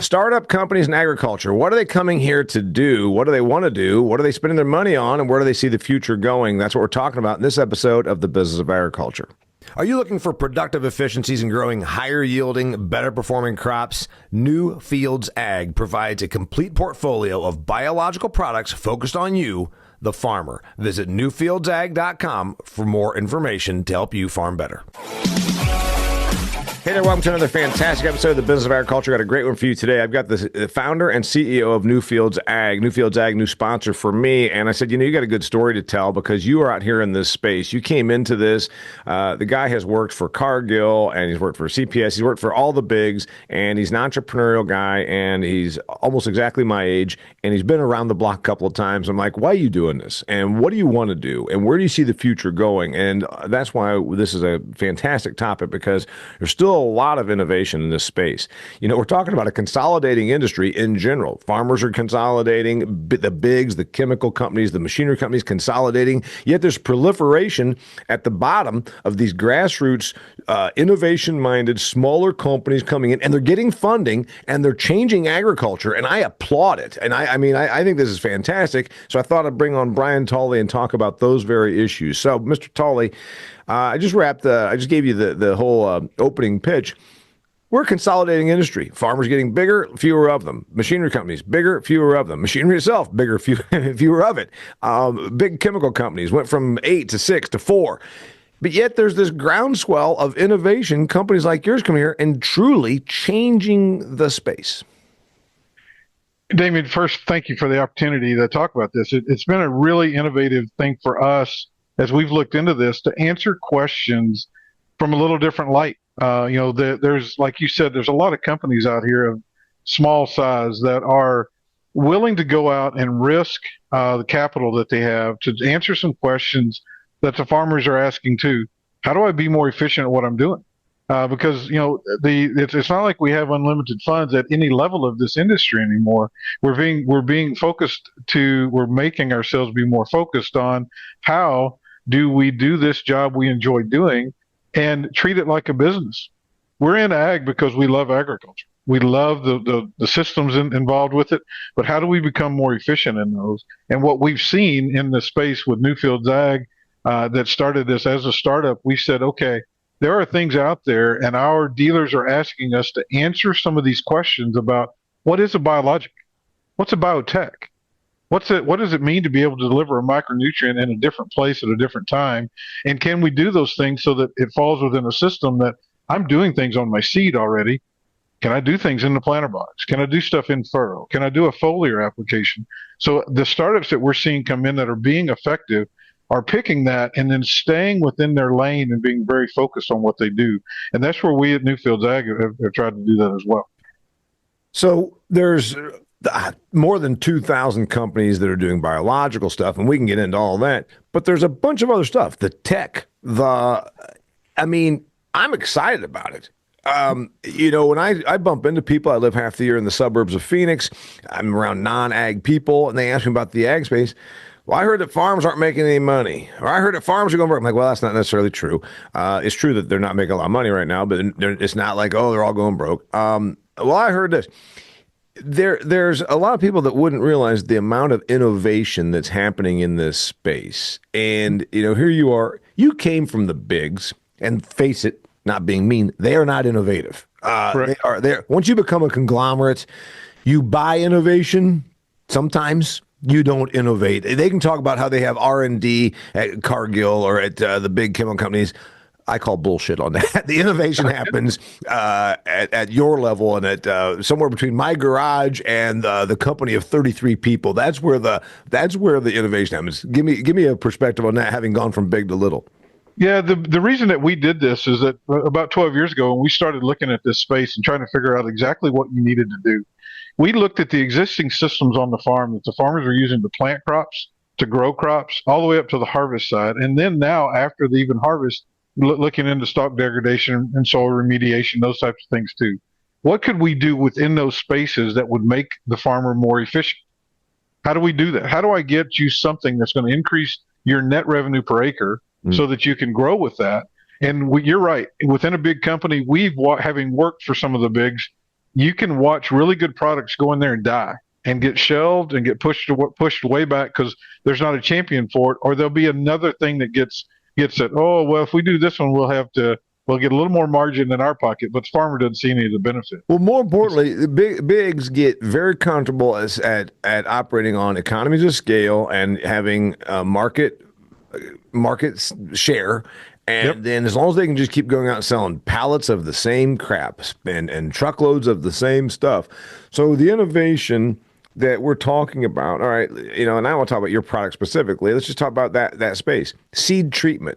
Startup companies in agriculture, what are they coming here to do? What do they want to do? What are they spending their money on? And where do they see the future going? That's what we're talking about in this episode of The Business of Agriculture. Are you looking for productive efficiencies in growing higher yielding, better performing crops? NewFields Ag provides a complete portfolio of biological products focused on you, the farmer. Visit NewFieldsAg.com for more information to help you farm better. Hey there, welcome to another fantastic episode of The Business of Agriculture. Got a great one for you today. I've got the founder and CEO of NewFields Ag. NewFields Ag, new sponsor for me. And I said, you got a good story to tell because you are out here in this space. You came into this. The guy has worked for Cargill and he's worked for CPS. He's worked for all the bigs and he's an entrepreneurial guy and he's almost exactly my age and he's been around the block a couple of times. I'm like, why are you doing this? And what do you want to do? And where do you see the future going? And that's why this is a fantastic topic because there's still a lot of innovation in this space. We're talking about a consolidating industry in general. Farmers are consolidating, the bigs, the chemical companies, the machinery companies consolidating, yet there's proliferation at the bottom of these grassroots, innovation-minded, smaller companies coming in, and they're getting funding, and they're changing agriculture, and I applaud it. And I think this is fantastic, so I thought I'd bring on Brian Tulley and talk about those very issues. So, Mr. Tulley, I just gave you the whole opening pitch. We're a consolidating industry. Farmers getting bigger, fewer of them. Machinery companies, bigger, fewer of them. Machinery itself, bigger, fewer of it. Big chemical companies went from 8 to 6 to 4. But yet there's this groundswell of innovation. Companies like yours come here and truly changing the space. Damian, first, thank you for the opportunity to talk about this. It's been a really innovative thing for us as we've looked into this to answer questions from a little different light. There's, like you said, there's a lot of companies out here of small size that are willing to go out and risk the capital that they have to answer some questions that the farmers are asking too. How do I be more efficient at what I'm doing? Because it's not like we have unlimited funds at any level of this industry anymore. We're making ourselves be more focused on how do we do this job we enjoy doing and treat it like a business. We're in ag because we love agriculture. We love the systems involved with it, but how do we become more efficient in those? And what we've seen in the space with NewFields Ag that started this as a startup, we said, okay, there are things out there and our dealers are asking us to answer some of these questions about what is a biologic? What's a biotech? What does it mean to be able to deliver a micronutrient in a different place at a different time? And can we do those things so that it falls within a system that I'm doing things on my seed already? Can I do things in the planter box? Can I do stuff in furrow? Can I do a foliar application? So the startups that we're seeing come in that are being effective are picking that and then staying within their lane and being very focused on what they do. And that's where we at NewFields Ag have tried to do that as well. So there's more than 2,000 companies that are doing biological stuff, and we can get into all that, but there's a bunch of other stuff. The tech, I'm excited about it. When I bump into people, I live half the year in the suburbs of Phoenix. I'm around non-ag people, and they ask me about the ag space. Well, I heard that farms aren't making any money, or I heard that farms are going broke. I'm like, well, that's not necessarily true. It's true that they're not making a lot of money right now, but it's not like, they're all going broke. Well, I heard this. There's a lot of people that wouldn't realize the amount of innovation that's happening in this space. And, here you are. You came from the bigs, and face it, not being mean, they are not innovative. They are there. Once you become a conglomerate, you buy innovation. Sometimes you don't innovate. They can talk about how they have R&D at Cargill or at the big chemical companies. I call bullshit on that. The innovation happens at your level and at somewhere between my garage and the company of 33 people. That's where the innovation happens. Give me a perspective on that, having gone from big to little. Yeah, the reason that we did this is that about 12 years ago, when we started looking at this space and trying to figure out exactly what you needed to do, we looked at the existing systems on the farm that the farmers were using to plant crops, to grow crops, all the way up to the harvest side. And then now, after they even harvest, looking into stock degradation and soil remediation, those types of things too. What could we do within those spaces that would make the farmer more efficient? How do we do that? How do I get you something that's going to increase your net revenue per acre so that you can grow with that? And you're right. Within a big company, having worked for some of the bigs, you can watch really good products go in there and die and get shelved and get pushed way back because there's not a champion for it, or there'll be another thing that gets it. Oh, well, if we do this one, we'll get a little more margin in our pocket, but the farmer doesn't see any of the benefit. Well, more importantly, the bigs get very comfortable at operating on economies of scale and having market share. And then as long as they can just keep going out and selling pallets of the same crap and truckloads of the same stuff. So the innovation that we're talking about, all right, and I want to talk about your product specifically. Let's just talk about that space. Seed treatment.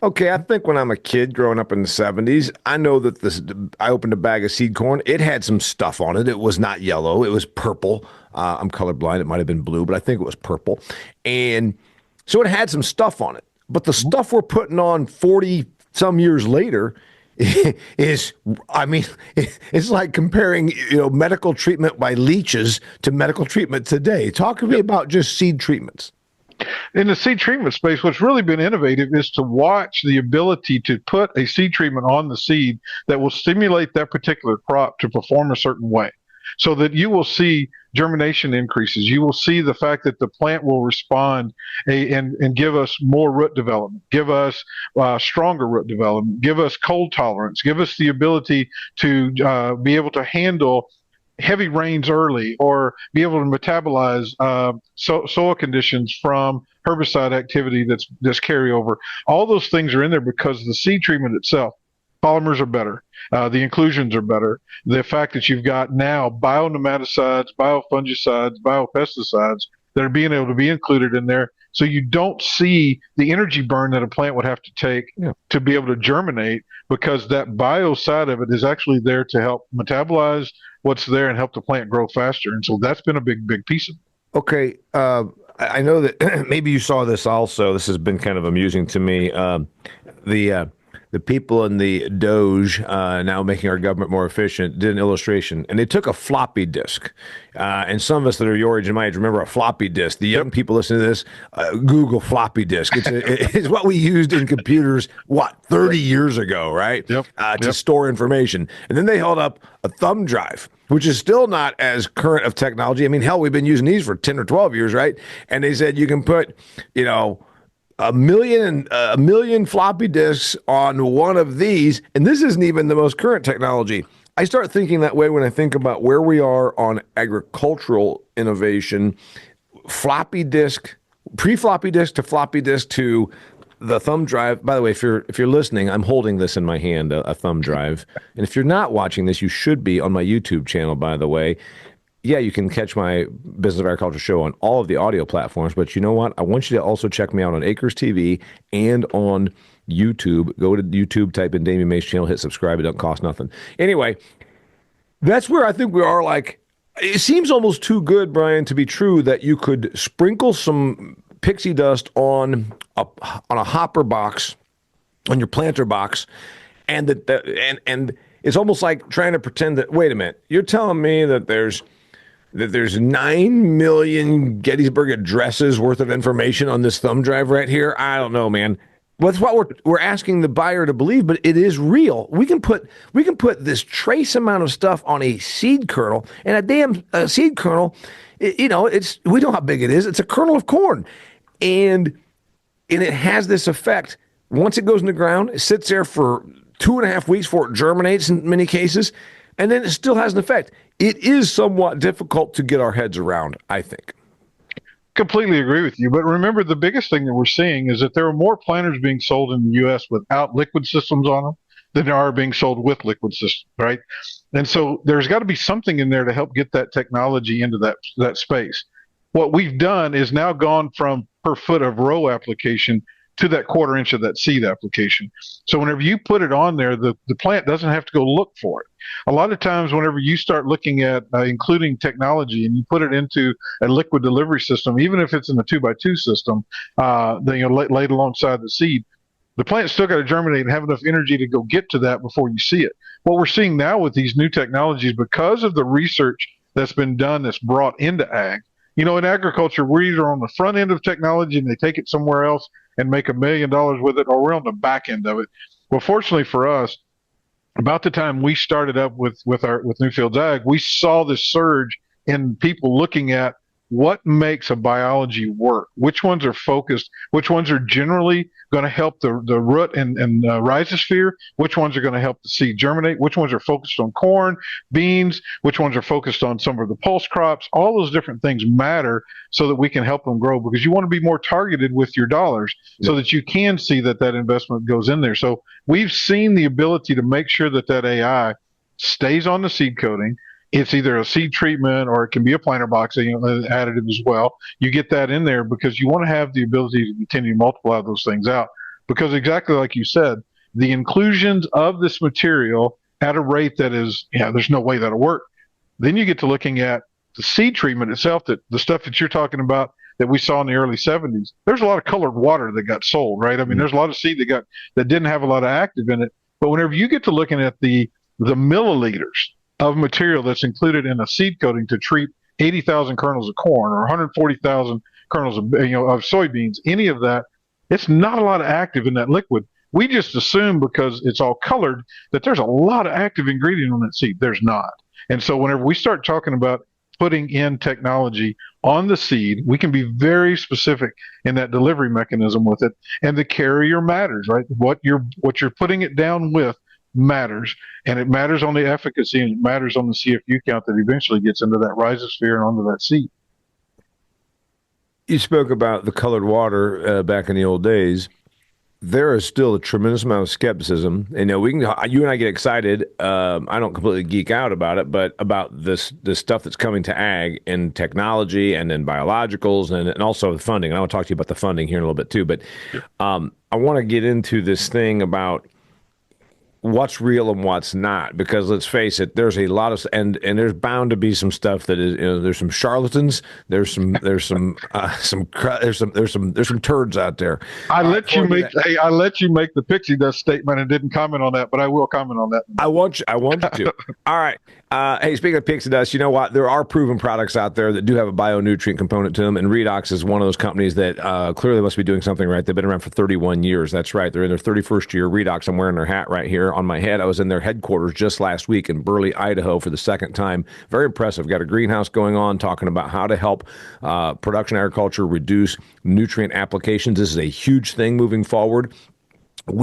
Okay, I think when I'm a kid growing up in the 70s, I know that I opened a bag of seed corn. It had some stuff on it. It was not yellow. It was purple. I'm colorblind. It might have been blue, but I think it was purple. And so it had some stuff on it. But the stuff we're putting on 40 some years later is, it's like comparing, medical treatment by leeches to medical treatment today. Talk to me about just seed treatments. In the seed treatment space, what's really been innovative is to watch the ability to put a seed treatment on the seed that will stimulate that particular crop to perform a certain way, so that you will see germination increases. You will see the fact that the plant will respond and give us more root development, give us stronger root development, give us cold tolerance, give us the ability to be able to handle heavy rains early, or be able to metabolize soil conditions from herbicide activity that's carryover. All those things are in there because the seed treatment itself. Polymers are better. The inclusions are better. The fact that you've got now bionematicides, biofungicides, biopesticides that are being able to be included in there, so you don't see the energy burn that a plant would have to take to be able to germinate, because that bio side of it is actually there to help metabolize what's there and help the plant grow faster. And so that's been a big piece of it. Okay. I know that maybe you saw this also. This has been kind of amusing to me. The people in the Doge, now making our government more efficient, did an illustration, and they took a floppy disk. And some of us that are your age and my age remember a floppy disk. The young people listening to this, Google floppy disk. It's what we used in computers, 30 years ago, right? To store information. And then they held up a thumb drive, which is still not as current of technology. I mean, hell, we've been using these for 10 or 12 years, right? And they said you can put, a million floppy disks on one of these, and this isn't even the most current technology. I start thinking that way when I think about where we are on agricultural innovation. Floppy disk, pre-floppy disk to floppy disk to the thumb drive. By the way, if you're listening, I'm holding this in my hand, a thumb drive. And if you're not watching this, you should be on my YouTube channel, by the way. Yeah, you can catch my Business of Agriculture show on all of the audio platforms, but you know what? I want you to also check me out on Acres TV and on YouTube. Go to YouTube, type in Damian Mason channel, hit subscribe. It doesn't cost nothing. Anyway, that's where I think we are. Like, it seems almost too good, Brian, to be true that you could sprinkle some pixie dust on a hopper box, on your planter box, and it's almost like trying to pretend that, wait a minute, you're telling me that there's 9 million Gettysburg Addresses worth of information on this thumb drive right here? I don't know, man. Well, that's what we're asking the buyer to believe, but it is real. We can put this trace amount of stuff on a seed kernel, and a damn seed kernel, we know how big it is. It's a kernel of corn, and it has this effect. Once it goes in the ground, it sits there for 2.5 weeks before it germinates in many cases, and then it still has an effect. It is somewhat difficult to get our heads around, I think. Completely agree with you. But remember, the biggest thing that we're seeing is that there are more planters being sold in the U.S. without liquid systems on them than there are being sold with liquid systems, right? And so there's got to be something in there to help get that technology into that space. What we've done is now gone from per foot of row application to that 1/4 inch of that seed application. So whenever you put it on there, the plant doesn't have to go look for it. A lot of times whenever you start looking at including technology and you put it into a liquid delivery system, even if it's in a 2x2 system, laid alongside the seed, the plant's still got to germinate and have enough energy to go get to that before you see it. What we're seeing now with these new technologies, because of the research that's been done that's brought into ag, in agriculture, we're either on the front end of technology and they take it somewhere else and make $1 million with it, or we're on the back end of it. Well, fortunately for us, about the time we started up with NewFields Ag, we saw this surge in people looking at what makes a biology work. Which ones are focused? Which ones are generally going to help the root and rhizosphere? Which ones are going to help the seed germinate? Which ones are focused on corn, beans? Which ones are focused on some of the pulse crops? All those different things matter so that we can help them grow, because you want to be more targeted with your dollars so that you can see that investment goes in there. So we've seen the ability to make sure that AI stays on the seed coating. It's either a seed treatment or it can be a planter box, additive as well. You get that in there because you want to have the ability to continue to multiply those things out. Because exactly like you said, the inclusions of this material at a rate that is, there's no way that'll work. Then you get to looking at the seed treatment itself, that the stuff that you're talking about that we saw in the early 70s. There's a lot of colored water that got sold, right? I mean, there's a lot of seed that didn't have a lot of active in it. But whenever you get to looking at the milliliters of material that's included in a seed coating to treat 80,000 kernels of corn or 140,000 kernels of soybeans, any of that, it's not a lot of active in that liquid. We just assume because it's all colored that there's a lot of active ingredient on that seed. There's not. And so whenever we start talking about putting in technology on the seed, we can be very specific in that delivery mechanism with it. And the carrier matters, right? What you're putting it down with matters, and it matters on the efficacy, and it matters on the CFU count that eventually gets into that rhizosphere and onto that seed. You spoke about the colored water back in the old days. There is still a tremendous amount of skepticism. And you and I get excited. I don't completely geek out about it, but about this stuff that's coming to ag and technology, and then biologicals, and also the funding. And I want to talk to you about the funding here in a little bit too. But I want to get into this thing about what's real and what's not, because let's face it, there's a lot of, and there's bound to be some stuff that is, there's some charlatans, there's some turds out there. I let you make the pixie dust statement and didn't comment on that, but I will comment on that. I want you to. All right. Hey, speaking of pixie dust, you know what? There are proven products out there that do have a bionutrient component to them, and Redox is one of those companies that clearly must be doing something right. They've been around for 31 years. That's right. They're in their 31st year. Redox, I'm wearing their hat right here on my head. I was in their headquarters just last week in Burley, Idaho for the second time. Very impressive. Got a greenhouse going on, talking about how to help production agriculture reduce nutrient applications. This is a huge thing moving forward. It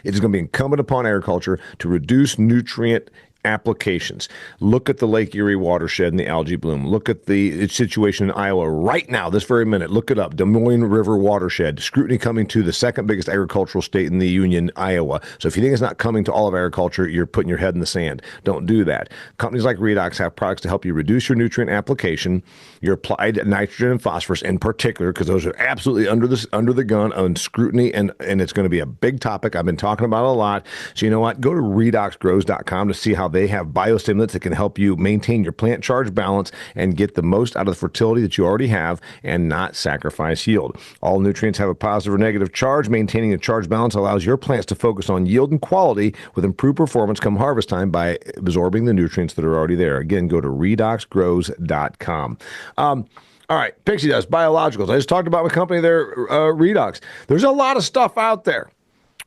is going to be incumbent upon agriculture to reduce nutrient applications. Look at the Lake Erie watershed and the algae bloom. Look at the situation in Iowa right now, this very minute. Look it up. Des Moines River watershed. Scrutiny coming to the second biggest agricultural state in the union, Iowa. So if you think it's not coming to all of agriculture, you're putting your head in the sand. Don't do that. Companies like Redox have products to help you reduce your nutrient application, your applied nitrogen and phosphorus in particular, because those are absolutely under the gun on scrutiny, and it's going to be a big topic. I've been talking about it a lot. So you know what? Go to redoxgrows.com to see how they have biostimulants that can help you maintain your plant charge balance and get the most out of the fertility that you already have and not sacrifice yield. All nutrients have a positive or negative charge. Maintaining a charge balance allows your plants to focus on yield and quality with improved performance come harvest time by absorbing the nutrients that are already there. Again, go to redoxgrows.com. All right, pixie dust, biologicals. I just talked about my company there, Redox. There's a lot of stuff out there,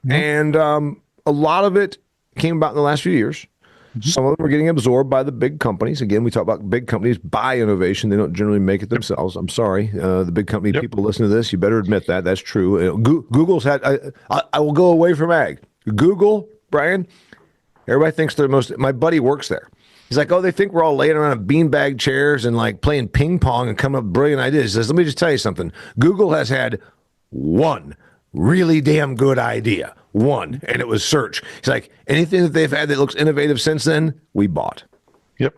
and a lot of it came about in the last few years. Some of them are getting absorbed by the big companies. Again, we talk about big companies buy innovation. They don't generally make it themselves. I'm sorry. The big company people listen to this, you better admit that. That's true. Google's had, I will go away from ag. Google, Brian, everybody thinks they're my buddy works there. He's like, oh, they think we're all laying around in beanbag chairs and like playing ping pong and coming up with brilliant ideas. He says, let me just tell you something. Google has had one really damn good idea. One, and it was search. He's like, anything that they've had that looks innovative since then, we bought. Yep.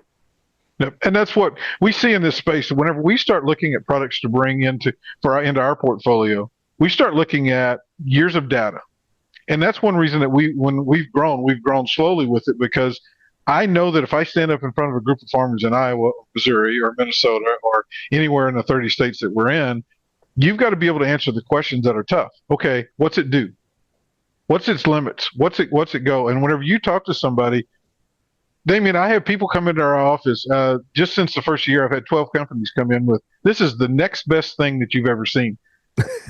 And that's what we see in this space. Whenever we start looking at products to bring into our portfolio, we start looking at years of data. And that's one reason that when we've grown slowly with it, because I know that if I stand up in front of a group of farmers in Iowa, Missouri, or Minnesota, or anywhere in the 30 states that we're in, you've got to be able to answer the questions that are tough. Okay, what's it do? What's its limits? What's it go? And whenever you talk to somebody, Damian, I have people come into our office, just since the first year, I've had 12 companies come in with, this is the next best thing that you've ever seen.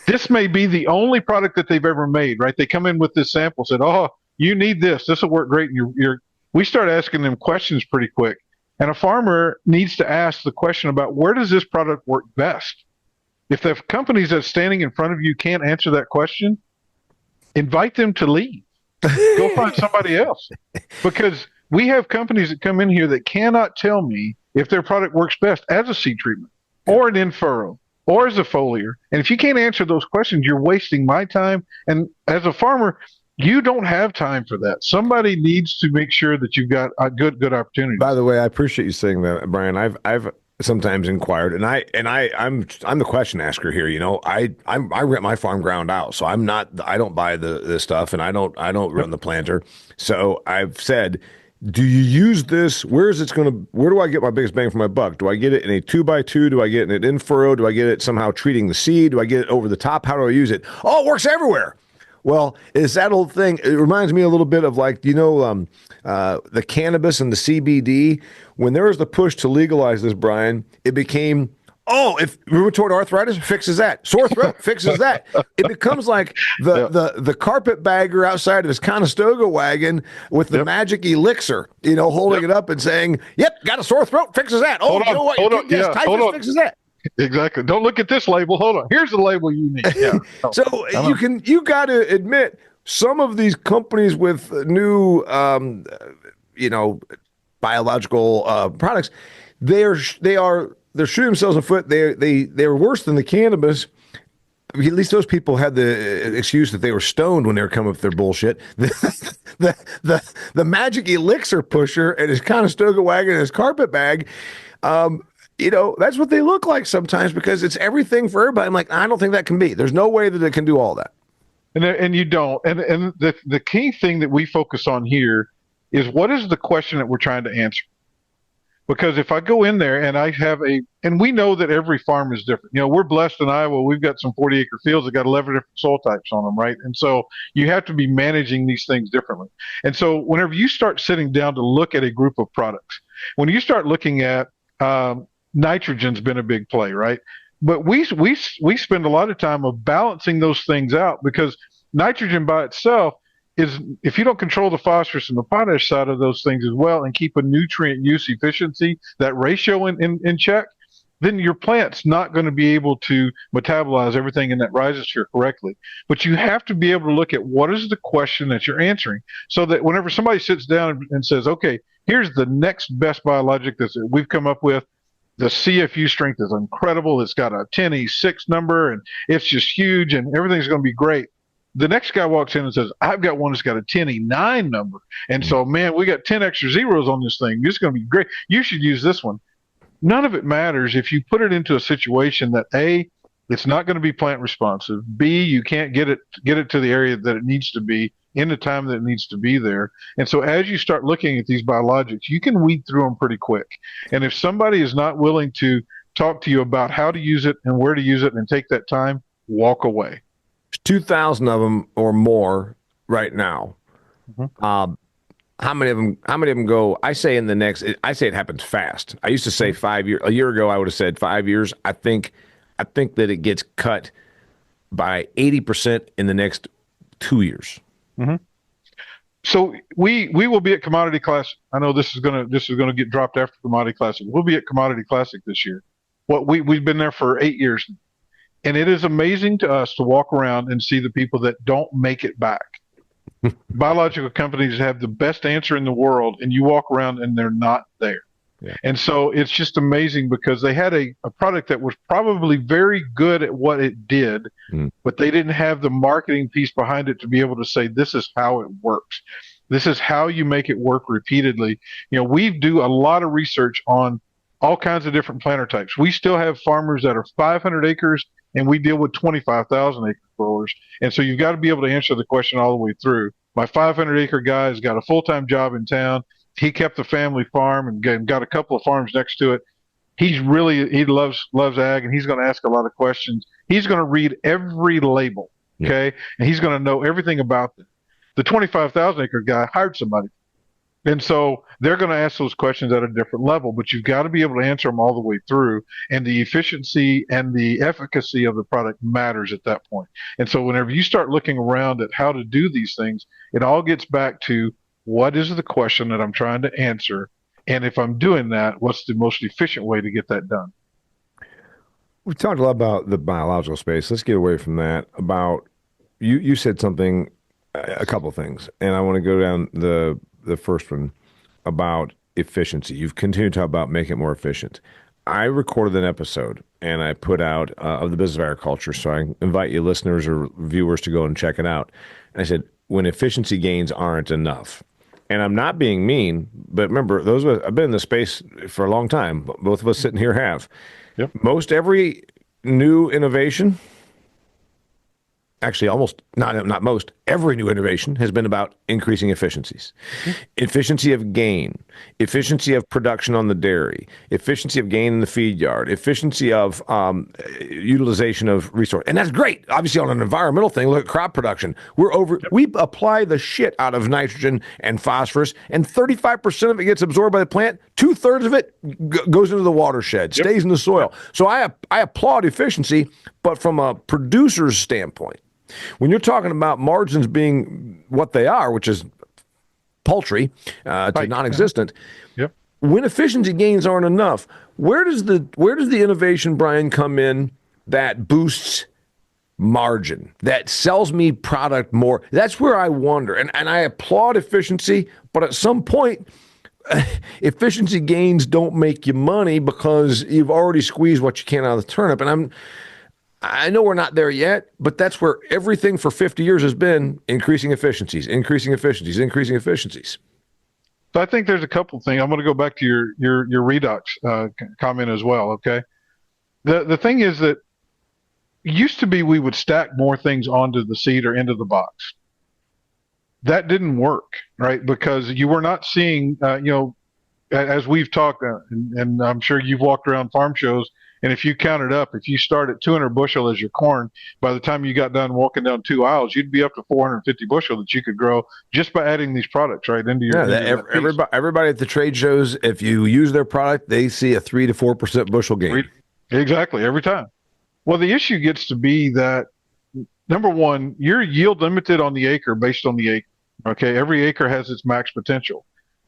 This may be the only product that they've ever made, right? They come in with this sample, said, oh, you need this. This will work great. And we start asking them questions pretty quick. And a farmer needs to ask the question about where does this product work best? If the companies that's standing in front of you can't answer that question, invite them to leave. Go find somebody else. Because we have companies that come in here that cannot tell me if their product works best as a seed treatment or an in-furrow or as a foliar. And if you can't answer those questions, you're wasting my time. And as a farmer, you don't have time for that. Somebody needs to make sure that you've got a good opportunity. By the way, I appreciate you saying that, Brian. I've sometimes inquired, and I'm the question asker here. You know, I rent my farm ground out, so I don't buy this stuff, and I don't run the planter. So I've said, do you use this? Where do I get my biggest bang for my buck? Do I get it in a 2x2? Do I get it in an in-furrow? Do I get it somehow treating the seed? Do I get it over the top? How do I use it? Oh, it works everywhere. Well, it's that old thing. It reminds me a little bit of the cannabis and the CBD. When there was the push to legalize this, Brian, it became, if rheumatoid arthritis fixes that, sore throat fixes that. It becomes like the carpetbagger outside of his Conestoga wagon with the magic elixir, holding it up and saying, "Yep, got a sore throat, fixes that." Oh, you know what? Typhus fixes that. Exactly. Don't look at this label. Hold on. Here's the label you need. Yeah. So you got to admit, some of these companies with new, biological products, they're shooting themselves in the foot. They're worse than the cannabis. At least those people had the excuse that they were stoned when they were coming up with their bullshit. The magic elixir pusher and his Conestoga wagon and his carpet bag. That's what they look like sometimes because it's everything for everybody. I'm like, I don't think that can be. There's no way that it can do all that. And you don't. And the key thing that we focus on here is what is the question that we're trying to answer? Because if I go in there and I have and we know that every farm is different. We're blessed in Iowa. We've got some 40-acre fields that got 11 different soil types on them, right? And so you have to be managing these things differently. And so whenever you start sitting down to look at a group of products, when you start looking at nitrogen's been a big play, right? But we spend a lot of time of balancing those things out because nitrogen by itself is, if you don't control the phosphorus and the potash side of those things as well and keep a nutrient use efficiency, that ratio in check, then your plant's not going to be able to metabolize everything in that rhizosphere correctly. But you have to be able to look at what is the question that you're answering so that whenever somebody sits down and says, okay, here's the next best biologic that we've come up with, the CFU strength is incredible. It's got a 10E6 number, and it's just huge, and everything's going to be great. The next guy walks in and says, I've got one that's got a 10E9 number. And so, man, we got 10 extra zeros on this thing. It's going to be great. You should use this one. None of it matters if you put it into a situation that, A, it's not going to be plant responsive. B, you can't get it to the area that it needs to be in the time that it needs to be there. And so as you start looking at these biologics, you can weed through them pretty quick. And if somebody is not willing to talk to you about how to use it and where to use it and take that time, walk away. 2,000 of them or more right now. Mm-hmm. How many of them go? I say it happens fast. I used to say 5 years. A year ago, I would have said 5 years. I think that it gets cut by 80% in the next 2 years. Mm-hmm. So we will be at Commodity Classic. I know this is gonna get dropped after Commodity Classic. We'll be at Commodity Classic this year. We've been there for 8 years, and it is amazing to us to walk around and see the people that don't make it back. Biological companies have the best answer in the world, and you walk around and they're not there. Yeah. And so it's just amazing because they had a product that was probably very good at what it did, but they didn't have the marketing piece behind it to be able to say, this is how it works. This is how you make it work repeatedly. We do a lot of research on all kinds of different planter types. We still have farmers that are 500 acres, and we deal with 25,000 acre growers. And so you've got to be able to answer the question all the way through. My 500 acre guy has got a full-time job in town. He kept the family farm and got a couple of farms next to it. He loves ag, and he's going to ask a lot of questions. He's going to read every label, okay? And he's going to know everything about them. The 25,000 acre guy hired somebody. And so they're going to ask those questions at a different level, but you've got to be able to answer them all the way through. And the efficiency and the efficacy of the product matters at that point. And so whenever you start looking around at how to do these things, it all gets back to what is the question that I'm trying to answer? And if I'm doing that, what's the most efficient way to get that done? We've talked a lot about the biological space. Let's get away from that. About you said something, a couple of things, and I want to go down the first one about efficiency. You've continued to talk about making it more efficient. I recorded an episode and I put out of the business of agriculture, so I invite you listeners or viewers to go and check it out. And I said, when efficiency gains aren't enough, and I'm not being mean, but remember, those of us, I've been in this space for a long time. Both of us sitting here have. Yep. Most every new innovation, actually almost not most, every new innovation has been about increasing efficiencies. Efficiency of gain, efficiency of production on the dairy, efficiency of gain in the feed yard, efficiency of utilization of resource. And that's great. Obviously on an environmental thing, look at crop production. We apply the shit out of nitrogen and phosphorus, and 35% of it gets absorbed by the plant. 2/3 of it goes into the watershed, stays in the soil. So I applaud efficiency, but from a producer's standpoint, when you're talking about margins being what they are, which is paltry to non-existent, Yep. when efficiency gains aren't enough, where does the innovation, Brian, come in that boosts margin, that sells me product more? That's where I wonder. And I applaud efficiency, but at some point, efficiency gains don't make you money because you've already squeezed what you can out of the turnip. And I know we're not there yet, but that's where everything for 50 years has been: increasing efficiencies, increasing efficiencies, increasing efficiencies. So I think there's a couple of things. I'm going to go back to your redox comment as well. Okay. The thing is that it used to be we would stack more things onto the seed or into the box. That didn't work, right? Because you were not seeing, as we've talked, and I'm sure you've walked around farm shows, and if you counted up, if you start at 200 bushel as your corn, by the time you got done walking down 2 aisles, you'd be up to 450 bushel that you could grow just by adding these products right into your. Everybody at the trade shows, if you use their product, they see a 3 to 4% bushel gain. Exactly, every time. Well, the issue gets to be that, number one, you're yield limited on the acre based on the acre. Okay, every acre has its max potential.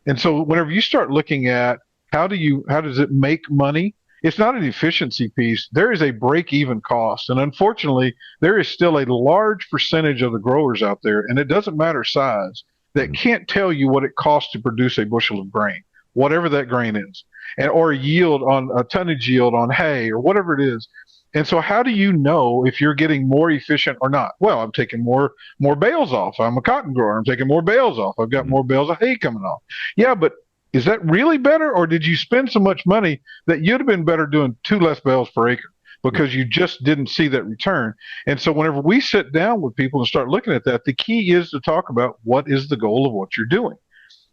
And so whenever you start looking at how does it make money, it's not an efficiency piece. There is a break-even cost. And unfortunately, there is still a large percentage of the growers out there, and it doesn't matter size, that can't tell you what it costs to produce a bushel of grain, whatever that grain is, or a tonnage yield on hay or whatever it is. And so how do you know if you're getting more efficient or not? Well, I'm taking more bales off. I'm a cotton grower. I'm taking more bales off. I've got more bales of hay coming off. Yeah, but is that really better, or did you spend so much money that you'd have been better doing 2 less bales per acre because you just didn't see that return? And so whenever we sit down with people and start looking at that, the key is to talk about what is the goal of what you're doing.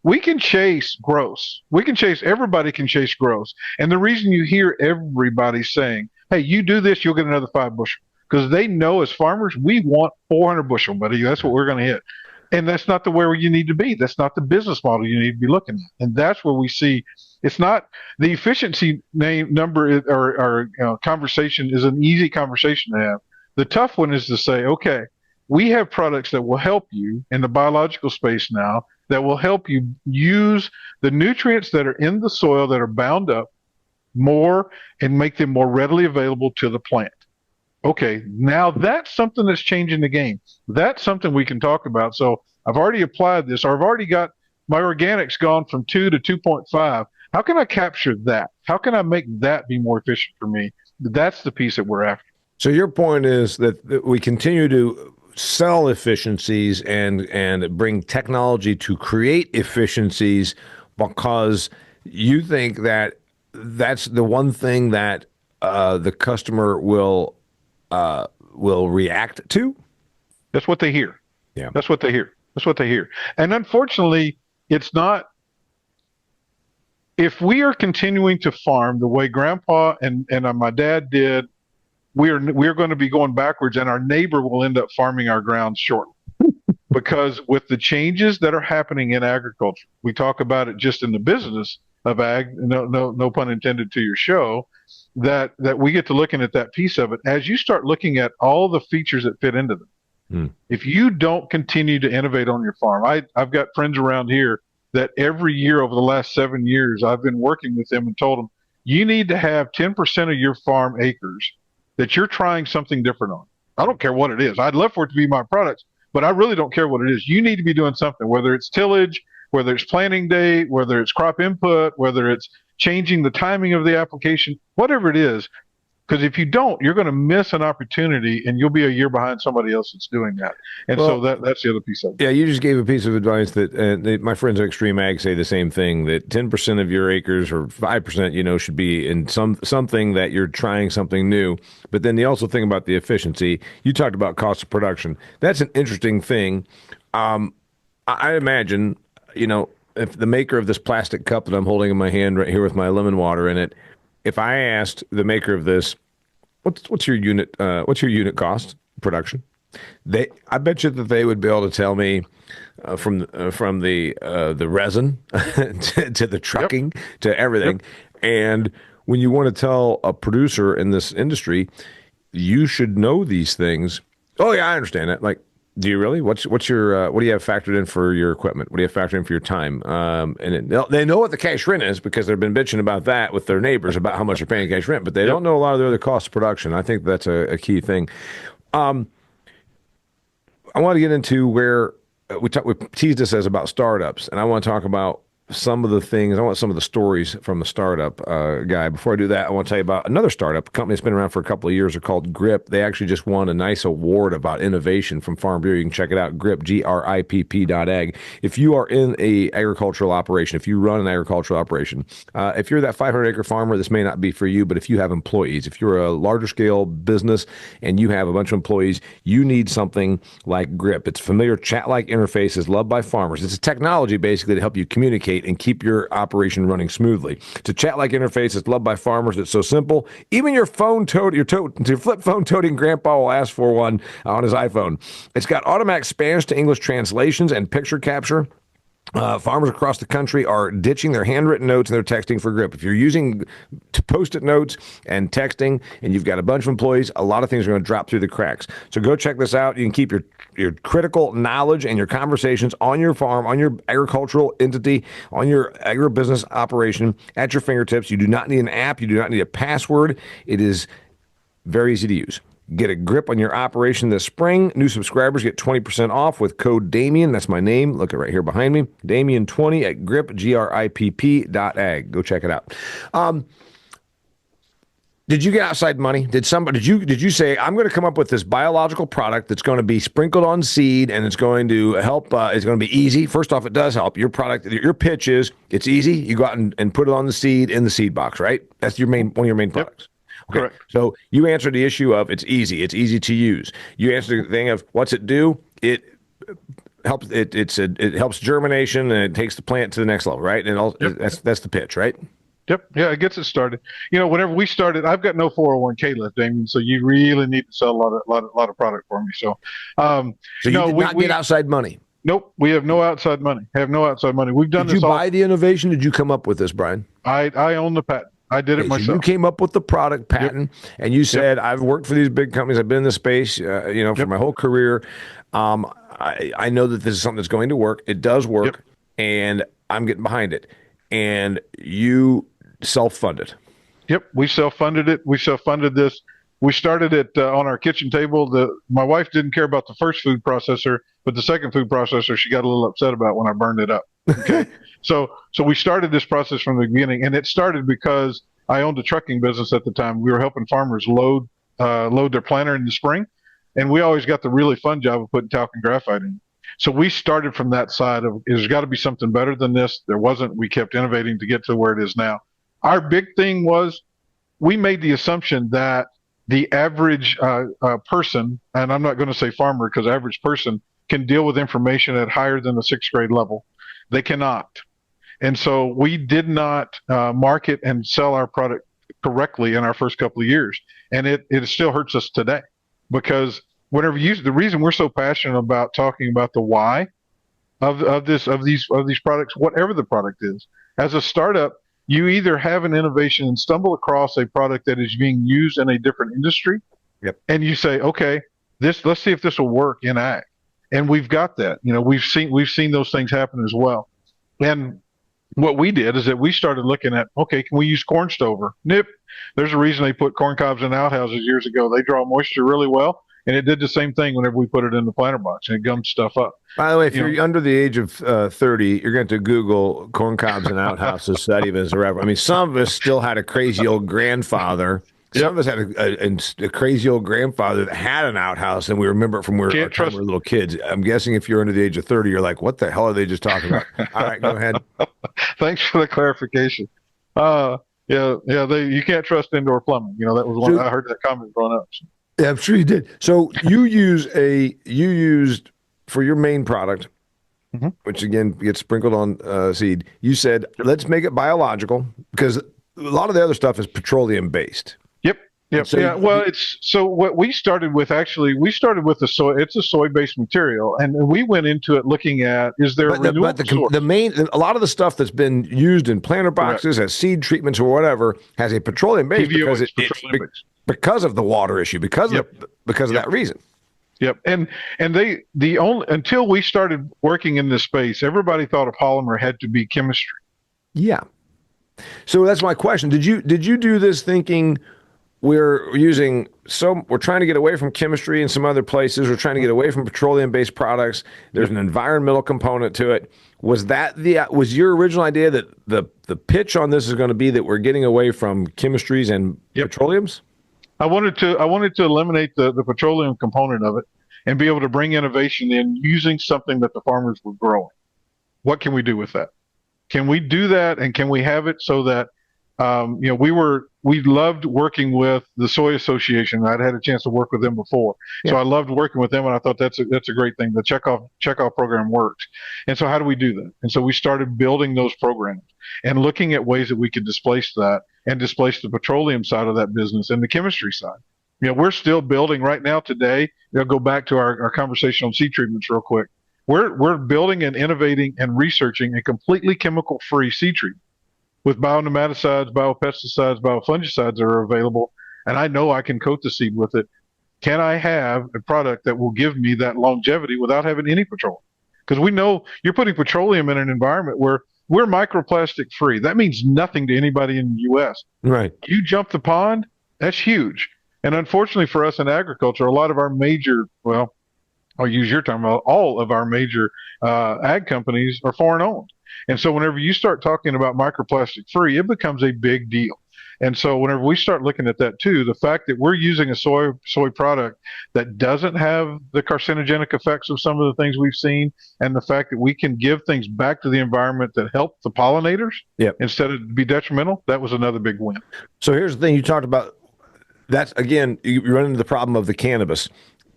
We can chase gross. Everybody can chase gross. And the reason you hear everybody saying, hey, you do this, you'll get another 5 bushel. Because they know as farmers, we want 400 bushel, buddy. That's what we're going to hit. And that's not the way you need to be. That's not the business model you need to be looking at. And that's where we see it's not the efficiency number or conversation is an easy conversation to have. The tough one is to say, okay, we have products that will help you in the biological space now that will help you use the nutrients that are in the soil that are bound up more and make them more readily available to the plant. Okay, now that's something that's changing the game. That's something we can talk about. So I've already applied this, or I've already got my organics gone from 2 to 2.5. How can I capture that? How can I make that be more efficient for me? That's the piece that we're after. So your point is that we continue to sell efficiencies and bring technology to create efficiencies because you think that that's the one thing that the customer will react to? That's what they hear. Yeah. That's what they hear. And unfortunately, it's not. If we are continuing to farm the way Grandpa and my dad did, we're going to be going backwards, and our neighbor will end up farming our grounds shortly. because with the changes that are happening in agriculture, we talk about it just in the business of ag, no pun intended to your show, that we get to looking at that piece of it. As you start looking at all the features that fit into them, if you don't continue to innovate on your farm, I've got friends around here that every year over the last 7 years, I've been working with them and told them, you need to have 10% of your farm acres that you're trying something different on. I don't care what it is. I'd love for it to be my products, but I really don't care what it is. You need to be doing something, whether it's tillage, whether it's planting date, whether it's crop input, whether it's changing the timing of the application, whatever it is. Because if you don't, you're going to miss an opportunity and you'll be a year behind somebody else that's doing that. And so that's the other piece of it. Yeah, you just gave a piece of advice that my friends at Extreme Ag say the same thing, that 10% of your acres or 5%, should be in something that you're trying something new. But then they also think about the efficiency. You talked about cost of production. That's an interesting thing. I imagine, if the maker of this plastic cup that I'm holding in my hand right here with my lemon water in it, if I asked the maker of this, what's your unit cost production? I bet you that they would be able to tell me from the resin to the trucking to everything. Yep. And when you want to tell a producer in this industry, you should know these things. Oh yeah, I understand that. Like, do you really? What's your what do you have factored in for your equipment? What do you have factored in for your time? They know what the cash rent is because they've been bitching about that with their neighbors about how much they're paying cash rent, but they don't know a lot of the other costs of production. I think that's a key thing. I want to get into where we teased this as about startups, and I want to talk about some of the things. I want some of the stories from the startup guy. Before I do that, I want to tell you about another startup company that's been around for a couple of years. They're called Grip. They actually just won a nice award about innovation from Farm Bureau. You can check it out, Grip, GRIPP.ag. If you are in a agricultural operation, if you run an agricultural operation, if you're that 500-acre farmer, this may not be for you, but if you have employees, if you're a larger scale business and you have a bunch of employees, you need something like Grip. It's familiar chat-like interfaces loved by farmers. It's a technology basically to help you communicate and keep your operation running smoothly. It's a chat-like interface that's loved by farmers. It's so simple. Even your your flip phone toting grandpa will ask for one on his iPhone. It's got automatic Spanish to English translations and picture capture. Farmers across the country are ditching their handwritten notes and they're texting for Grip. If you're using Post-it notes and texting and you've got a bunch of employees, a lot of things are going to drop through the cracks. So go check this out. You can keep your critical knowledge and your conversations on your farm, on your agricultural entity, on your agribusiness operation at your fingertips. You do not need an app. You do not need a password. It is very easy to use. Get a grip on your operation this spring. New subscribers get 20% off with code Damian. That's my name. Look it right here behind me. Damian20 at grip, GRIPP.ag. Go check it out. Did you get outside money? Did you say, I'm going to come up with this biological product that's going to be sprinkled on seed and it's going to help, it's going to be easy? First off, it does help. Your product, your pitch is, it's easy. You go out and put it on the seed in the seed box, right? That's one of your main products. Okay. Correct. So you answered the issue of it's easy to use. You answered the thing of what's it do? It helps. It helps germination and it takes the plant to the next level, right? And that's the pitch, right? Yep. Yeah, it gets it started. Whenever we started, I've got no 401k left, Damien. So you really need to sell a lot of product for me. So, so you did not get outside money. Nope, we have no outside money. We've done this. Did you buy the innovation? Did you come up with this, Brian? I own the patent. I did it myself. So you came up with the product patent, and you said, I've worked for these big companies. I've been in this space, for my whole career. I know that this is something that's going to work. It does work, and I'm getting behind it. And you self-funded. Yep, we self-funded it. We self-funded this. We started it on our kitchen table. My wife didn't care about the first food processor, but the second food processor she got a little upset about when I burned it up. Okay. So we started this process from the beginning, and it started because I owned a trucking business at the time. We were helping farmers load their planter in the spring, and we always got the really fun job of putting talc and graphite in. So we started from that side of, there's got to be something better than this. There wasn't. We kept innovating to get to where it is now. Our big thing was we made the assumption that the average person, and I'm not going to say farmer because average person, can deal with information at higher than the 6th grade level. They cannot. And so we did not market and sell our product correctly in our first couple of years. And it still hurts us today because the reason we're so passionate about talking about the why of these products, whatever the product is, as a startup, you either have an innovation and stumble across a product that is being used in a different industry, Yep. and you say, okay, let's see if this will work in ag. And we've got that. We've seen those things happen as well. And what we did is that we started looking at, okay, can we use corn stover? Nope. There's a reason they put corn cobs in outhouses years ago. They draw moisture really well, and it did the same thing whenever we put it in the planter box, and it gummed stuff up. By the way, if you're under the age of 30, you're going to Google corn cobs and outhouses. So that even is a reference. I mean, some of us still had a crazy old grandfather. Some of us had a crazy old grandfather that had an outhouse, and we remember it from when we were little kids. I'm guessing if you're under the age of 30, you're like, what the hell are they just talking about? All right, go ahead. Thanks for the clarification. You can't trust indoor plumbing. That was one. I heard that comment growing up. Yeah, I'm sure you did. So you used for your main product, which again gets sprinkled on seed. You said, let's make it biological because a lot of the other stuff is petroleum based. Yep. So what we started with the soy. It's a soy-based material, and we went into it looking at, is there a renewable source? A lot of the stuff that's been used in planter boxes as seed treatments or whatever has a petroleum base because of the water issue, because of that reason. Yep. And until we started working in this space, everybody thought a polymer had to be chemistry. Yeah. So that's my question. Did you do this thinking, we're trying to get away from chemistry in some other places. We're trying to get away from petroleum-based products. There's an environmental component to it. Was your original idea that the pitch on this is going to be that we're getting away from chemistries and petroleums? I wanted to eliminate the petroleum component of it and be able to bring innovation in using something that the farmers were growing. What can we do with that? Can we do that, and can we have it so that we loved working with the Soy Association. I'd had a chance to work with them before. So I loved working with them, and I thought that's a great thing. The checkoff program works. And so how do we do that? And so we started building those programs and looking at ways that we could displace that and displace the petroleum side of that business and the chemistry side. We're still building right now today. Go back to our conversation on seed treatments real quick. We're building and innovating and researching a completely chemical-free seed treatment with bionematicides, biopesticides, biofungicides that are available, and I know I can coat the seed with it. Can I have a product that will give me that longevity without having any petroleum? Because we know you're putting petroleum in an environment where we're microplastic free. That means nothing to anybody in the U.S. Right. You jump the pond, that's huge. And unfortunately for us in agriculture, a lot of our major, well, I'll use your term, all of our major ag companies are foreign owned. And so whenever you start talking about microplastic free, it becomes a big deal. And so whenever we start looking at that too, the fact that we're using a soy product that doesn't have the carcinogenic effects of some of the things we've seen, and the fact that we can give things back to the environment that help the pollinators instead of be detrimental, that was another big win. So here's the thing you talked about. That's, again, you run into the problem of the cannabis.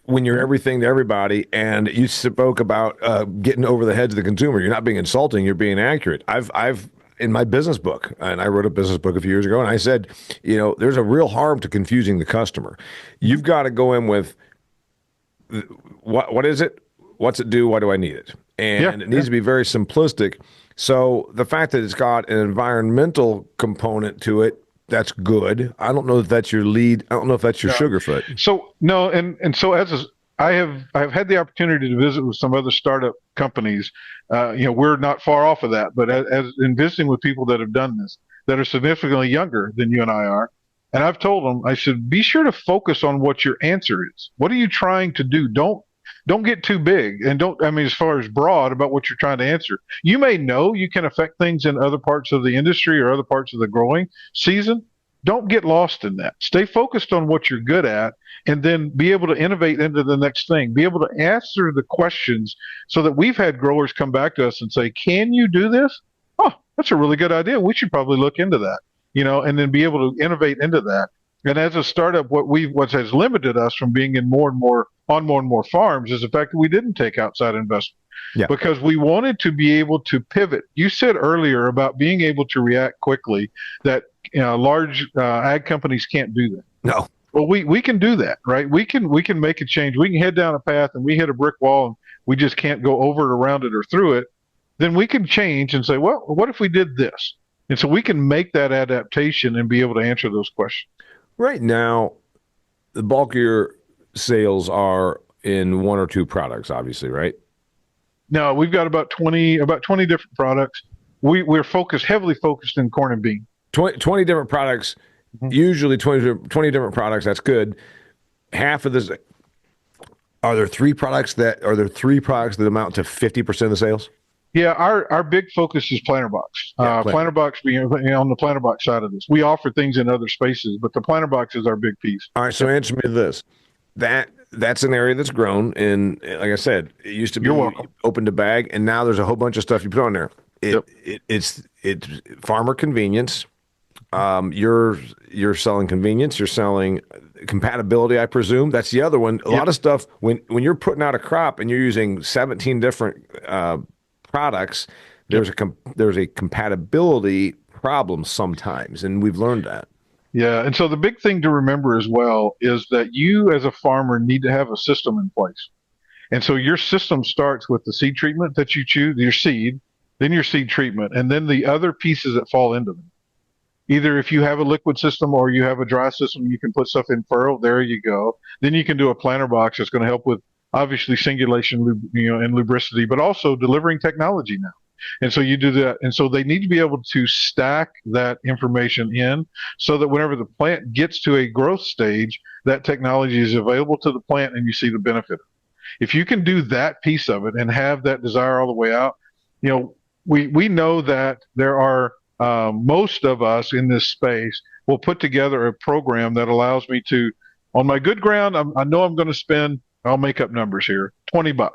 When you're everything to everybody, and you spoke about getting over the heads of the consumer, you're not being insulting, you're being accurate. I've in my business book, and I wrote a business book a few years ago, and I said, there's a real harm to confusing the customer. You've got to go in with what is it? What's it do? Why do I need it? And it needs to be very simplistic. So the fact that it's got an environmental component to it, that's good. I don't know if that's your lead. I don't know if that's your sugarfoot. So no, and so I've had the opportunity to visit with some other startup companies. We're not far off of that, but as in visiting with people that have done this, that are significantly younger than you and I are, and I've told them, I said, be sure to focus on what your answer is. What are you trying to do? Don't get too big, and as far as broad about what you're trying to answer. You may know you can affect things in other parts of the industry or other parts of the growing season. Don't get lost in that. Stay focused on what you're good at, and then be able to innovate into the next thing. Be able to answer the questions so that we've had growers come back to us and say, can you do this? Oh, that's a really good idea. We should probably look into that, and then be able to innovate into that. And as a startup, what has limited us from being in more and more farms is the fact that we didn't take outside investment. Because we wanted to be able to pivot. You said earlier about being able to react quickly, that large ag companies can't do that. No. Well, we can do that, right? We can make a change. We can head down a path and we hit a brick wall and we just can't go over it, around it, or through it. Then we can change and say, well, what if we did this? And so we can make that adaptation and be able to answer those questions. Right now, the bulk of your sales are in one or two products, obviously, right? Now we've got about 20 different products. We're heavily focused in corn and bean. 20 different products, usually 20 different products. That's good. Half of this, are there three products that amount to 50% of the sales? Yeah, our big focus is planter box. Planter box being on the planter box side of this. We offer things in other spaces, but the planter box is our big piece. All right, so answer me this. That's an area that's grown, and like I said, it used to be open to bag, and now there's a whole bunch of stuff you put on there. It's farmer convenience. You're selling convenience. You're selling compatibility, I presume. That's the other one. A lot of stuff when you're putting out a crop and you're using 17 different products, there's a compatibility problem sometimes, and we've learned that. Yeah, and so the big thing to remember as well is that you as a farmer need to have a system in place. And so your system starts with the seed treatment that you choose, your seed, then your seed treatment, and then the other pieces that fall into them. Either if you have a liquid system or you have a dry system, you can put stuff in furrow. There you go. Then you can do a planter box that's going to help with obviously singulation, and lubricity, but also delivering technology now. And so you do that. And so they need to be able to stack that information in so that whenever the plant gets to a growth stage, that technology is available to the plant and you see the benefit. If you can do that piece of it and have that desire all the way out, we know that there are most of us in this space will put together a program that allows me to, on my good ground, I know I'm going to spend, I'll make up numbers here, $20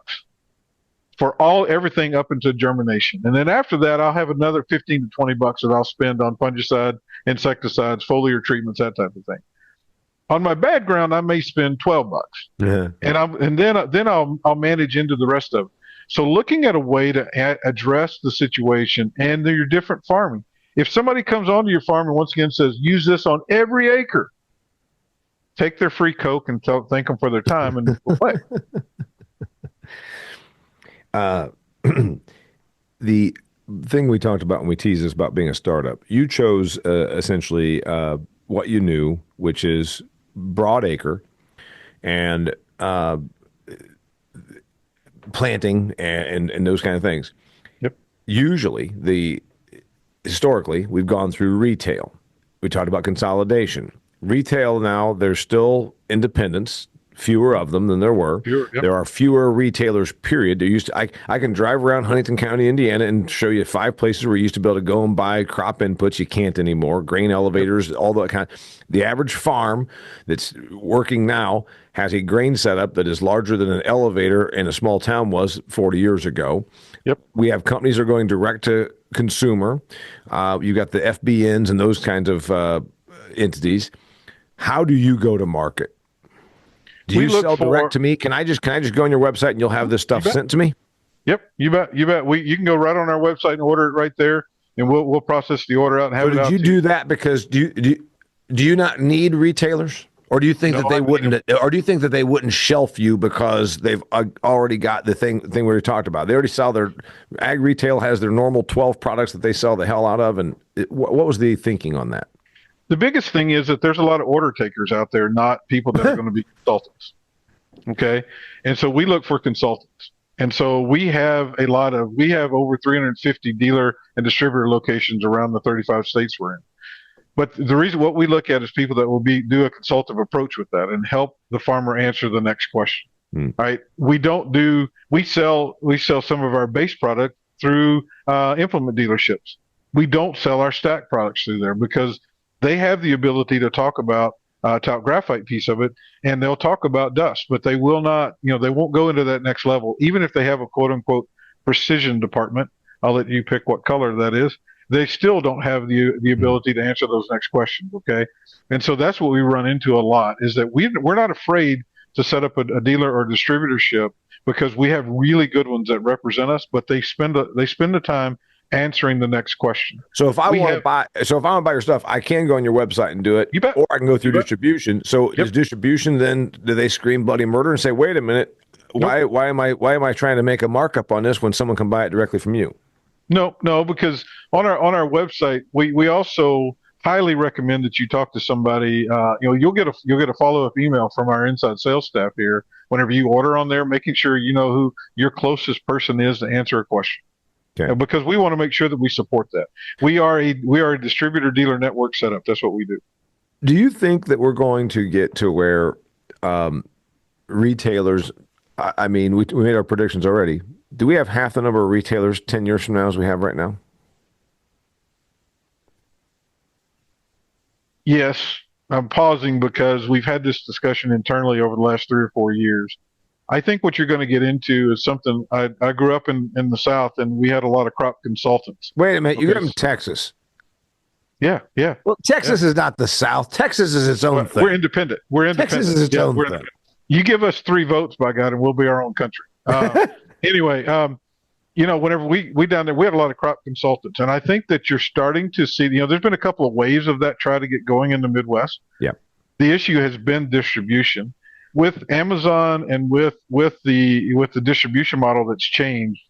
for everything up into germination. And then after that, I'll have another 15 to $20 that I'll spend on fungicide, insecticides, foliar treatments, that type of thing. On my bad ground, I may spend $12. Yeah. And then I'll manage into the rest of it. So looking at a way to address the situation and your different farming. If somebody comes onto your farm and once again says, use this on every acre, take their free Coke and thank them for their time and away. The thing we talked about when we teased this about being a startup, you chose essentially what you knew, which is broad acre and planting and those kind of things. Yep. Usually, historically, we've gone through retail. We talked about consolidation. Retail now, there's still independents, fewer of them than there were. There are fewer retailers, period. There used to, I can drive around Huntington County, Indiana, and show you 5 places where you used to be able to go and buy crop inputs. You can't anymore. Grain elevators, all that kind of. The average farm that's working now has a grain setup that is larger than an elevator in a small town was 40 years ago. Yep. We have companies that are going direct to consumer. You've got the FBNs and those kinds of entities. How do you go to market? Do you sell direct to me? Can I just go on your website and you'll have this stuff sent to me? Yep, you bet. You can go right on our website and order it right there, and we'll process the order out and have it out. Did you do that because do you not need retailers, or do you think that they wouldn't, or do you think that they wouldn't shelf you because they've already got the thing we talked about? They already sell their ag retail has their normal 12 products that they sell the hell out of, and what was the thinking on that? The biggest thing is that there's a lot of order takers out there, not people that are going to be consultants. Okay. And so we look for consultants. And so we have over 350 dealer and distributor locations around the 35 states we're in. But what we look at is people that will do a consultative approach with that and help the farmer answer the next question. Right. We sell some of our base product through implement dealerships. We don't sell our stack products through there because they have the ability to talk about talc graphite piece of it, and they'll talk about dust, but they will not, they won't go into that next level. Even if they have a quote unquote precision department, I'll let you pick what color that is. They still don't have the ability to answer those next questions. Okay. And so that's what we run into a lot is that we're not afraid to set up a dealer or distributorship because we have really good ones that represent us, but they spend the time answering the next question. So if I want to buy, your stuff, I can go on your website and do it. You bet. Or I can go through distribution. So is distribution then? Do they scream bloody murder and say, "Wait a minute, why am I trying to make a markup on this when someone can buy it directly from you?" No, because on our website, we also highly recommend that you talk to somebody. You'll get a follow-up email from our inside sales staff here whenever you order on there, making sure you know who your closest person is to answer a question. Okay. Because we want to make sure that we support that. We are a distributor dealer network setup. That's what we do. Do you think that we're going to get to where retailers? I mean, we made our predictions already. Do we have half the number of retailers 10 years from now as we have right now? Yes, I'm pausing because we've had this discussion internally over the last 3 or 4 years. I think what you're going to get into is something. I grew up in the South, and we had a lot of crop consultants. Wait a minute, you grew up in Texas. Yeah. Well, Texas is not the South. Texas is its own thing. We're independent. Texas is its own thing. You give us 3 votes, by God, and we'll be our own country. Anyway, whenever we down there, we had a lot of crop consultants, and I think that you're starting to see. There's been a couple of waves of that try to get going in the Midwest. Yeah. The issue has been distribution. With Amazon and with the distribution model that's changed,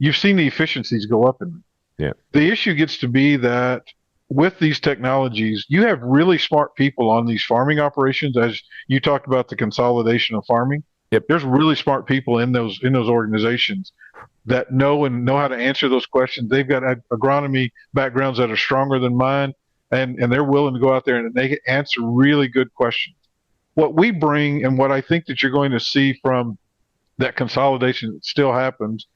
you've seen the efficiencies go up in them. Yeah. The issue gets to be that with these technologies, you have really smart people on these farming operations, as you talked about the consolidation of farming. Yep. There's really smart people in those organizations that know how to answer those questions. They've got agronomy backgrounds that are stronger than mine, and they're willing to go out there and they can answer really good questions. What we bring and what I think that you're going to see from that consolidation that still happens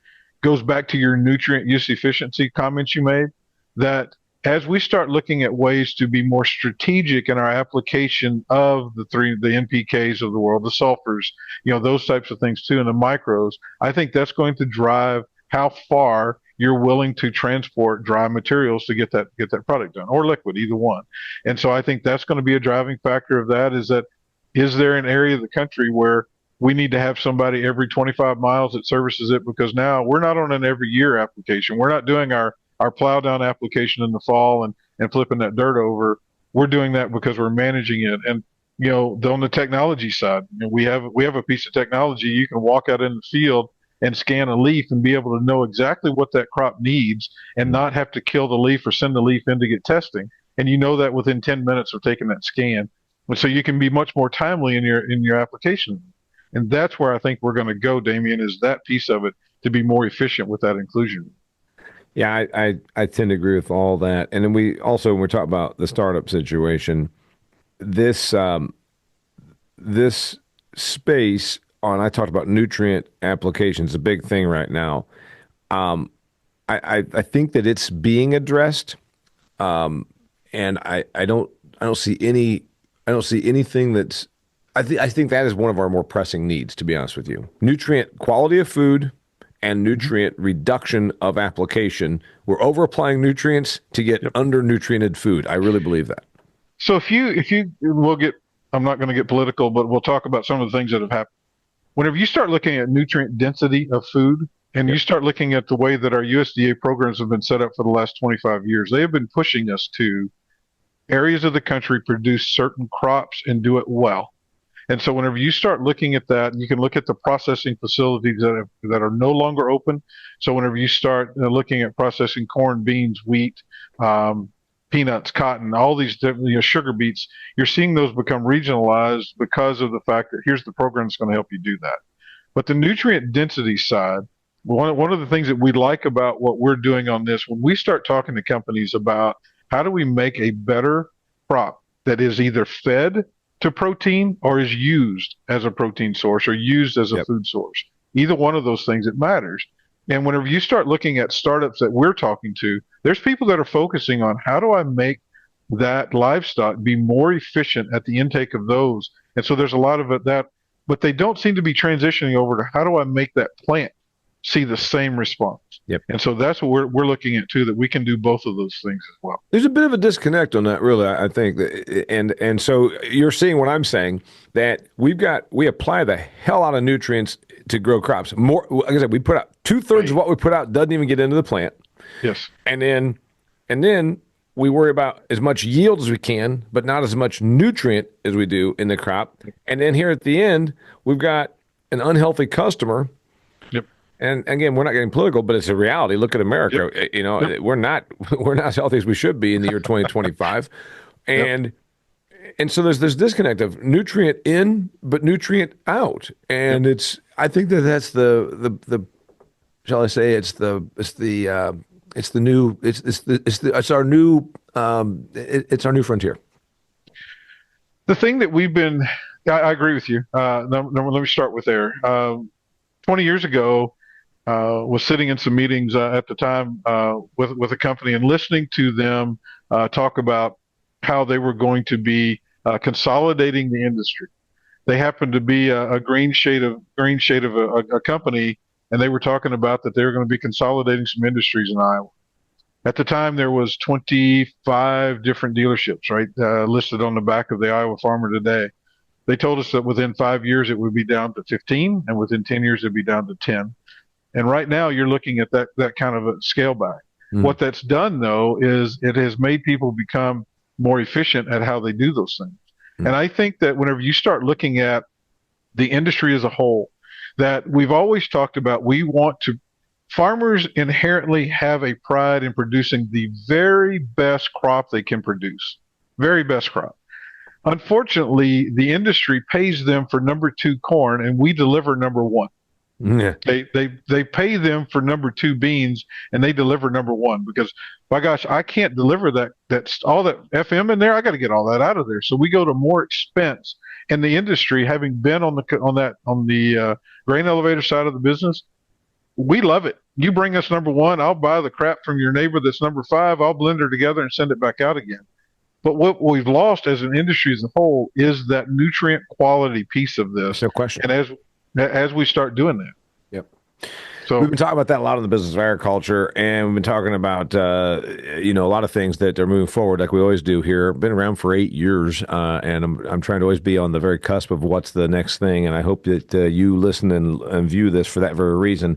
goes back to your nutrient use efficiency comments you made, that as we start looking at ways to be more strategic in our application of the NPKs of the world, the sulfurs, those types of things too, and the micros, I think that's going to drive how far you're willing to transport dry materials to get that product done, or liquid, either one. And so I think that's going to be a driving factor of that, is there an area of the country where we need to have somebody every 25 miles that services it? Because now we're not on an every year application. We're not doing our plow down application in the fall and flipping that dirt over. We're doing that because we're managing it. And, on the technology side, we have a piece of technology. You can walk out in the field and scan a leaf and be able to know exactly what that crop needs and not have to kill the leaf or send the leaf in to get testing. And that within 10 minutes of taking that scan. And so you can be much more timely in your application. And that's where I think we're going to go, Damian, is that piece of it, to be more efficient with that inclusion. Yeah, I tend to agree with all that. And then when we're talking about the startup situation, this space I talked about nutrient applications, a big thing right now. I think that it's being addressed, and I don't see anything that's. I think that is one of our more pressing needs, to be honest with you. Nutrient quality of food and nutrient reduction of application. We're over applying nutrients to get under nutriented food. I really believe that. So I'm not going to get political, but we'll talk about some of the things that have happened. Whenever you start looking at nutrient density of food, and you start looking at the way that our USDA programs have been set up for the last 25 years, they have been pushing us to areas of the country produce certain crops and do it well. And so whenever you start looking at that, you can look at the processing facilities that are no longer open. So whenever you start looking at processing corn, beans, wheat, peanuts, cotton, all these different, sugar beets, you're seeing those become regionalized because of the fact that here's the program that's going to help you do that. But the nutrient density side, one of the things that we like about what we're doing on this, when we start talking to companies about how do we make a better crop that is either fed to protein or is used as a protein source or used as a food source. Either one of those things, it matters. And whenever you start looking at startups that we're talking to, there's people that are focusing on how do I make that livestock be more efficient at the intake of those. And so there's a lot of that, but they don't seem to be transitioning over to how do I make that plant see the same response. Yep. And so that's what we're looking at too, that we can do both of those things as well. There's a bit of a disconnect on that, really, I think. And so you're seeing what I'm saying, that we apply the hell out of nutrients to grow crops. More, like I said, we put out 2/3 of what we put out doesn't even get into the plant. Yes. And then we worry about as much yield as we can, but not as much nutrient as we do in the crop. And then here at the end, we've got an unhealthy customer. Yep. And again, we're not getting political, but it's a reality. Look at America. Yep. Yep. We're not as healthy as we should be in the year 2025. And Yep. and so there's this disconnect of nutrient in but nutrient out. And I think that's the shall I say it's our new frontier. The thing that I agree with you. Let me start with there. 20 years ago, was sitting in some meetings at the time with a company and listening to them talk about how they were going to be consolidating the industry. They happened to be a green shade of a company, and they were talking about that they were going to be consolidating some industries in Iowa. At the time, there was 25 different dealerships, right, listed on the back of the Iowa Farmer Today. They told us that within 5 years it would be down to 15, and within 10 years it'd be down to 10. And right now you're looking at that kind of a scale back. What that's done, though, is it has made people become more efficient at how they do those things. And I think that whenever you start looking at the industry as a whole, that we've always talked about, farmers inherently have a pride in producing the very best crop they can produce, very best crop. Unfortunately, the industry pays them for number 2 corn, and we deliver number 1. Yeah. They pay them for number 2 beans, and they deliver number 1, because, my gosh, I can't deliver that's all that FM in there. I got to get all that out of there. So we go to more expense. And the industry, having been on the grain elevator side of the business, we love it. You bring us number 1, I'll buy the crap from your neighbor that's number 5. I'll blend her together and send it back out again. But what we've lost as an industry as a whole is that nutrient quality piece of this. No question. And as we start doing that. Yep. So we've been talking about that a lot in the business of agriculture, and we've been talking about a lot of things that are moving forward, like we always do here. Been around for 8 years, and I'm trying to always be on the very cusp of what's the next thing. And I hope that you listen and view this for that very reason.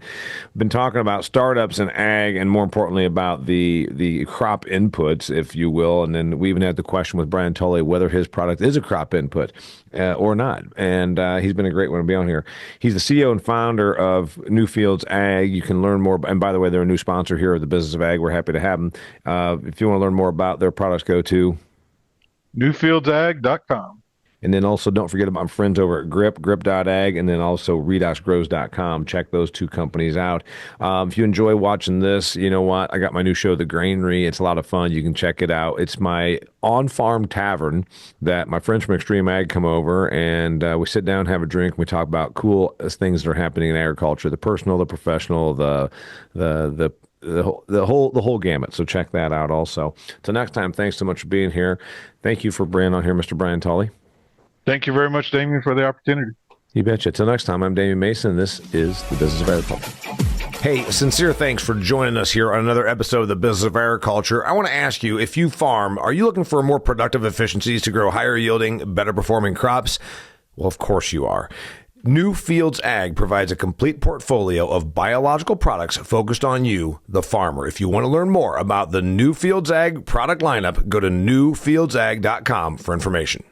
Been talking about startups in ag, and more importantly about the crop inputs, if you will. And then we even had the question with Brian Tulley whether his product is a crop input or not. And he's been a great one to be on here. He's the CEO and founder of NewFields Ag. You can learn more. And by the way, they're a new sponsor here of the Business of Ag. We're happy to have them. If you want to learn more about their products, go to NewFieldsAg.com. And then also don't forget about my friends over at grip.ag, and then also redoxgrows.com. Check those 2 companies out. If you enjoy watching this, you know what? I got my new show, The Granary. It's a lot of fun. You can check it out. It's my on-farm tavern that my friends from Extreme Ag come over, and we sit down, have a drink, and we talk about cool things that are happening in agriculture, the personal, the professional, the whole gamut. So check that out also. Till next time, thanks so much for being here. Thank you for being on here, Mr. Brian Tulley. Thank you very much, Damian, for the opportunity. You betcha. Till next time, I'm Damian Mason, and this is the Business of Agriculture. Hey, sincere thanks for joining us here on another episode of the Business of Agriculture. I want to ask you, if you farm, are you looking for more productive efficiencies to grow higher yielding, better performing crops? Well, of course you are. NewFields Ag provides a complete portfolio of biological products focused on you, the farmer. If you want to learn more about the NewFields Ag product lineup, go to newfieldsag.com for information.